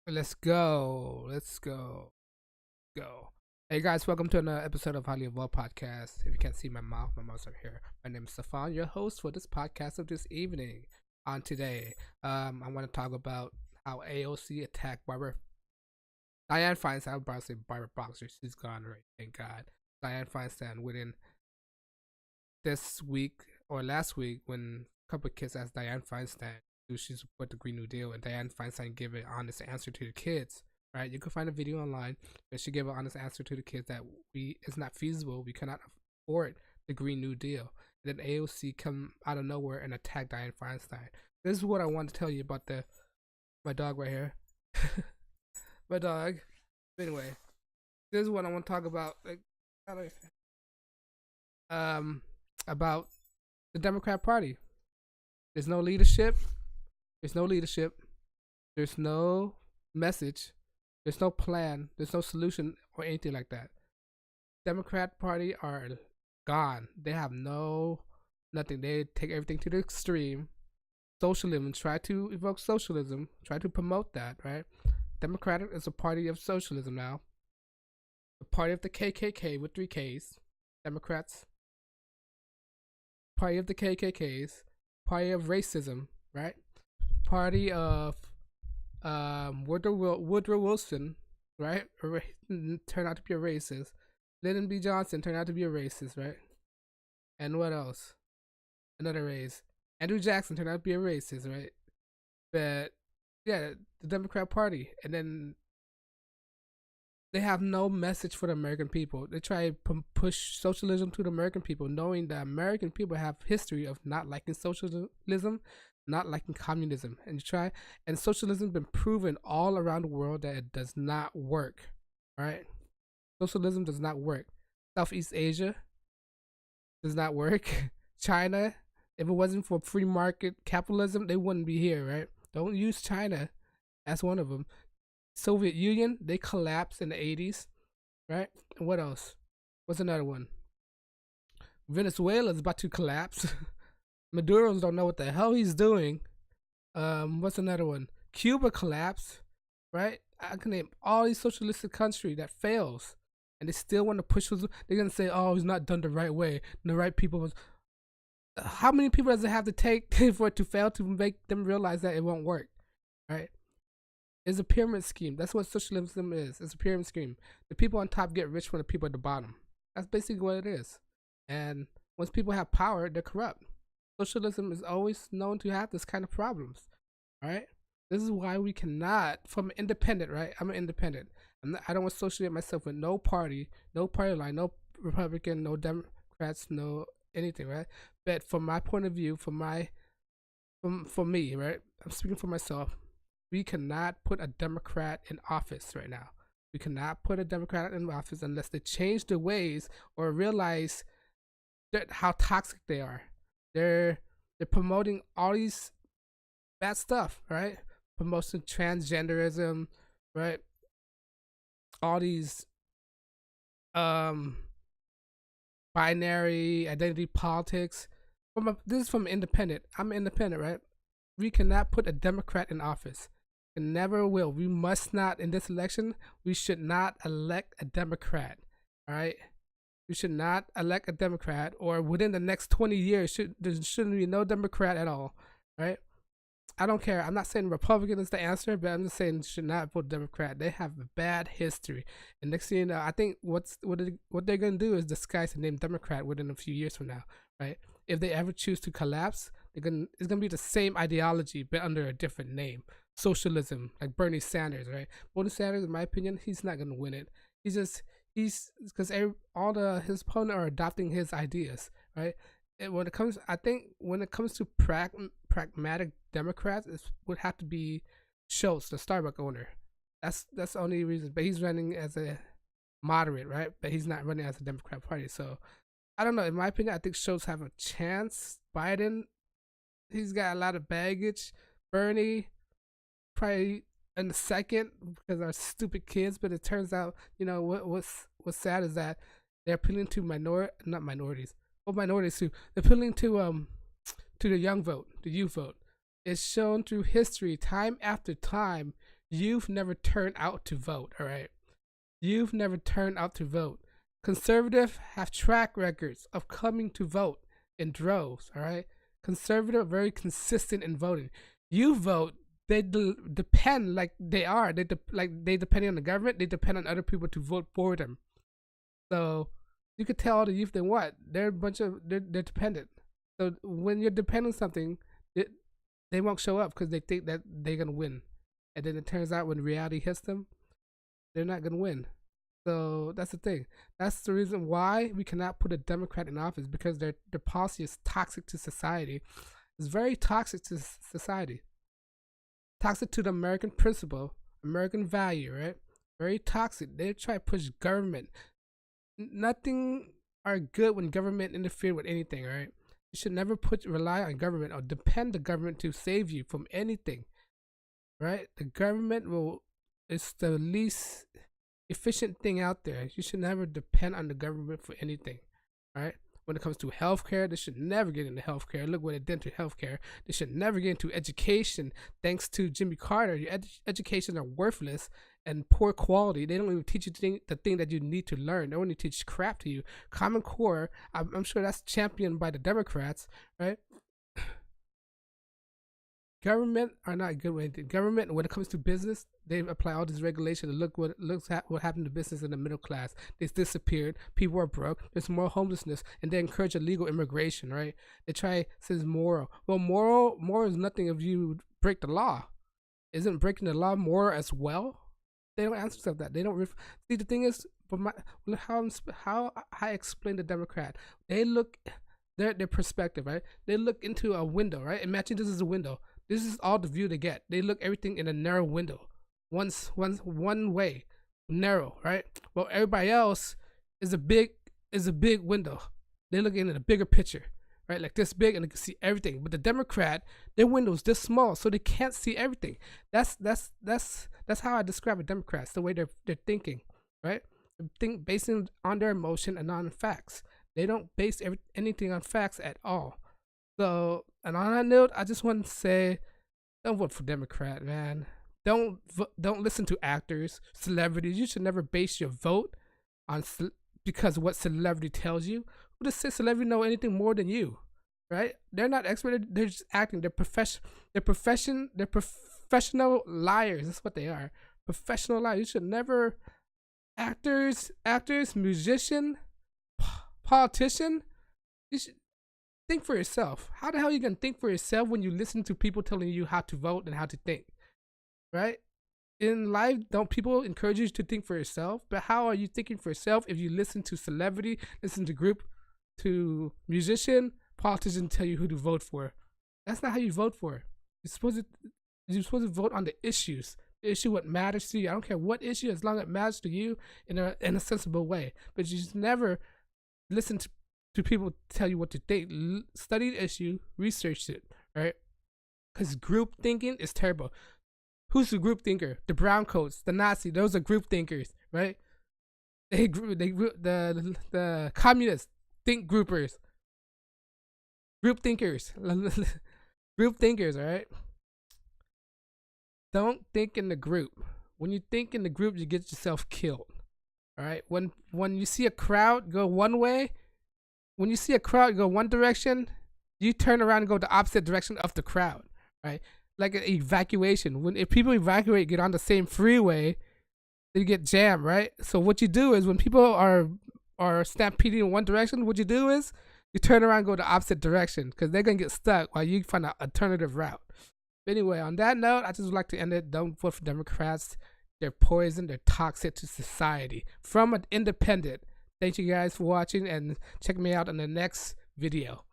Let's go. Let's go. Go. Hey guys, welcome to another episode of Highly Evolved Podcast. If you can't see my mouth's up here. My name is Stefan, your host for this podcast of this evening. On today, I want to talk about how AOC attacked Dianne Feinstein. I was about to say Barbara Boxer. She's gone, right? Thank God. Dianne Feinstein within this week or last week when a couple of kids asked Dianne Feinstein do she support the Green New Deal, and Dianne Feinstein gave an honest answer to the kids. Right, you can find a video online, but she gave an honest answer to the kids that it's not feasible. We cannot afford the Green New Deal. And then AOC come out of nowhere and attack Dianne Feinstein. This is what I want to tell you about my dog right here. My dog. Anyway, this is what I want to talk about. About the Democrat Party. There's no leadership. There's no leadership. There's no message. There's no plan. There's no solution or anything like that. Democrat Party are gone. They have nothing. They take everything to the extreme. Socialism. Try to evoke socialism. Try to promote that, right? Democratic is a party of socialism now. The party of the KKK with 3 Ks. Democrats. Party of the KKKs. Party of racism, right? Party of Woodrow Wilson, right? Turned out to be a racist. Lyndon B. Johnson turned out to be a racist, right? And what else? Another race. Andrew Jackson turned out to be a racist, right? But yeah, the Democrat Party, and then they have no message for the American people. They try to push socialism to the American people, knowing that American people have history of not liking socialism, not liking communism, and socialism has been proven all around the world that it does not work. Right? Socialism does not work. Southeast Asia does not work. China, if it wasn't for free market capitalism, they wouldn't be here, right? Don't use China. That's one of them. Soviet Union, they collapsed in the 80s, right? And what else? What's another one? Venezuela is about to collapse. Maduro's don't know what the hell he's doing. What's another one? Cuba collapsed, right? I can name all these socialistic countries that fails, and they still want to push those. They're gonna say, "Oh, it's not done the right way. The right people." How many people does it have to take for it to fail to make them realize that it won't work, right? It's a pyramid scheme. That's what socialism is. It's a pyramid scheme. The people on top get rich from the people at the bottom. That's basically what it is. And once people have power, they're corrupt. Socialism is always known to have this kind of problems, right? This is why we cannot, from independent, right? I'm an independent. I don't associate myself with no party line, no Republican, no Democrats, no anything, right? But from my point of view, for me, right? I'm speaking for myself. We cannot put a Democrat in office right now. We cannot put a Democrat in office unless they change their ways or realize how toxic they are. They're promoting all these bad stuff, right? Promoting transgenderism, right? All these binary identity politics. This is from independent. I'm independent, right? We cannot put a Democrat in office. And never will. We must not, in this election, we should not elect a Democrat. All right? We should not elect a Democrat, or within the next 20 years, there shouldn't be no Democrat at all. Right? I don't care. I'm not saying Republican is the answer, but I'm just saying should not vote Democrat. They have a bad history. And next thing you know, I think what they're going to do is disguise the name Democrat within a few years from now. Right? If they ever choose to collapse, it's going to be the same ideology, but under a different name. Socialism, like Bernie Sanders, right? Bernie Sanders, in my opinion, he's not gonna win it. He's because his opponents are adopting his ideas, right? And when it comes to pragmatic Democrats, it would have to be Schultz, the Starbucks owner. That's the only reason. But he's running as a moderate, right? But he's not running as a Democrat Party. So I don't know. In my opinion, I think Schultz have a chance. Biden, he's got a lot of baggage. Bernie, probably in the second because our stupid kids, but it turns out, what's sad is that they're appealing to minorities too. They're appealing to the young vote, the youth vote. It's shown through history, time after time, you've never turned out to vote, all right? You've never turned out to vote. Conservatives have track records of coming to vote in droves, all right? Conservative are very consistent in voting. You vote, they depend like they are. They depend on the government. They depend on other people to vote for them. So you could tell all the youth they what they're a bunch of they're dependent. So when you're dependent on something, they won't show up because they think that they're gonna win, and then it turns out when reality hits them, they're not gonna win. So that's the thing. That's the reason why we cannot put a Democrat in office, because their policy is toxic to society. It's very toxic to society. Toxic to the American principle, American value, right? Very toxic. They try to push government. Nothing are good when government interfere with anything, right? You should never rely on government or depend the government to save you from anything, right? The government is the least efficient thing out there. You should never depend on the government for anything, right? When it comes to healthcare, they should never get into healthcare. Look what it did to healthcare. They should never get into education. Thanks to Jimmy Carter, your education are worthless and poor quality. They don't even teach you the thing that you need to learn. They only teach crap to you. Common Core, I'm sure that's championed by the Democrats, right? Government are not good with anything. Government, when it comes to business, they apply all these regulations. Look what happened to business in the middle class. It's disappeared. People are broke. There's more homelessness, and they encourage illegal immigration. Right? They try says moral. Well, moral is nothing if you break the law. Isn't breaking the law moral as well? They don't answer stuff that they don't. See, the thing is, how I explain the Democrat, they look their perspective. Right? They look into a window. Right? Imagine this is a window. This is all the view they get. They look everything in a narrow window, one way, narrow, right? Well, everybody else is a big window. They look in a bigger picture, right? Like this big, and they can see everything. But the Democrat, their window's this small, so they can't see everything. That's how I describe a Democrat. The way they're thinking, right? They think based on their emotion and on facts. They don't base anything on facts at all. So, and on that note, I just want to say, don't vote for Democrat, man. Don't listen to actors, celebrities. You should never base your vote on because of what celebrity tells you. Who does say celebrity know anything more than you, right? They're not expert. They're just acting. They're professional liars. That's what they are. Professional liars. You should never actors, musician, politician. You should think for yourself. How the hell are you gonna think for yourself when you listen to people telling you how to vote and how to think? Right? In life, don't people encourage you to think for yourself? But how are you thinking for yourself if you listen to celebrity, listen to group, to musician, politician tell you who to vote for? That's not how you vote for. You're supposed to vote on the issues. The issue what matters to you. I don't care what issue, as long as it matters to you in a sensible way. But you just never listen to people tell you what to think. Study the issue, research it, right? Because group thinking is terrible. Who's the group thinker? The brown coats, the Nazi. Those are group thinkers, right? The communists think groupers. Group thinkers. Group thinkers, all right? Don't think in the group. When you think in the group, you get yourself killed. All right? When you see a crowd go one way, when you see a crowd go one direction, you turn around and go the opposite direction of the crowd, right? Like an evacuation. If people evacuate, get on the same freeway, they get jammed, right? So what you do is when people are stampeding in one direction, what you do is you turn around and go the opposite direction because they're going to get stuck while you find an alternative route. But anyway, on that note, I just would like to end it. Don't vote for Democrats. They're poison. They're toxic to society. From an independent. Thank you guys for watching, and check me out on the next video.